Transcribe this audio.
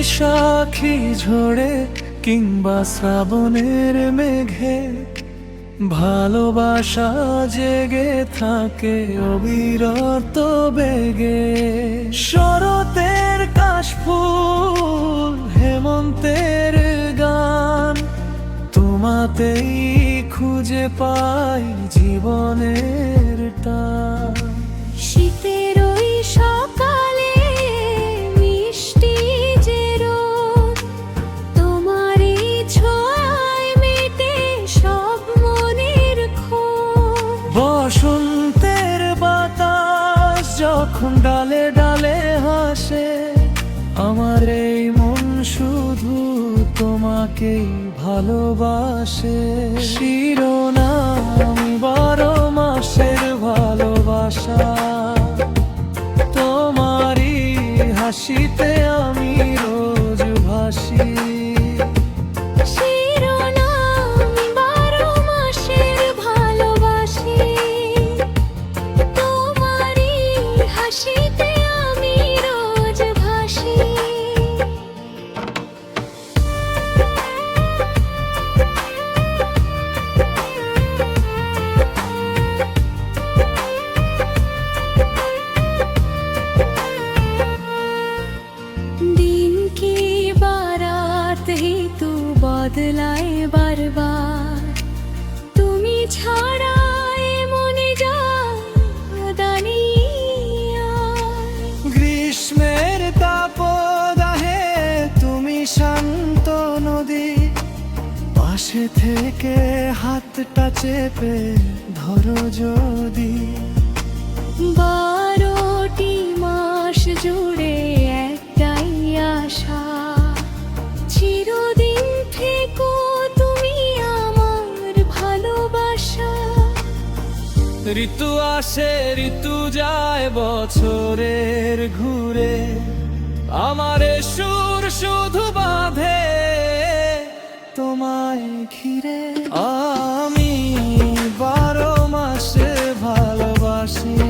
বৈশাখী ঝড়ে কিংবা শ্রাবণের মেঘে ভালোবাসা জেগে থাকে অবিরত বেগে। শরতের কাশফুল হেমন্তের গান, তোমাতেই খুঁজে পাই জীবনের টান। শীতের ওই সকালে মিষ্টি যে রোদ, তোমারই ছোঁয়ায় মেটে সব মনের ক্ষোভ। বসন্তের বাতাস যখন ডালে ডালে হাসে, আমার এই মন শুধু তোমাকেই ভালোবাসে। শিরোনাম 12 মাসের ভালোবাসা, তোমারই হাসিতে আমি রোজ ভাসি। শিরোনাম 12 মাসের ভালোবাসি, তোমারই হাসিতে আমি রোজ ভাসি। दिन की बारात ही तू बदलाए बारबार, তুমি ছাড়া এ মনে জানি আর। গ্রীষ্মের তাপদাহে তুমি শান্ত নদী, পাশে থেকে হাতটা চেপে ধরো যদি। 12টি মাস জুড়ে একটাই আশা, চিরদিন থেকো তুমি আমার ভালোবাসা। ঋতু আসে ঋতু যায় বছরের ঘুরে, আমার এ সুর শুধু বাঁধে তোমায় ঘিরে। আমি 12 মাসে ভালোবাসি।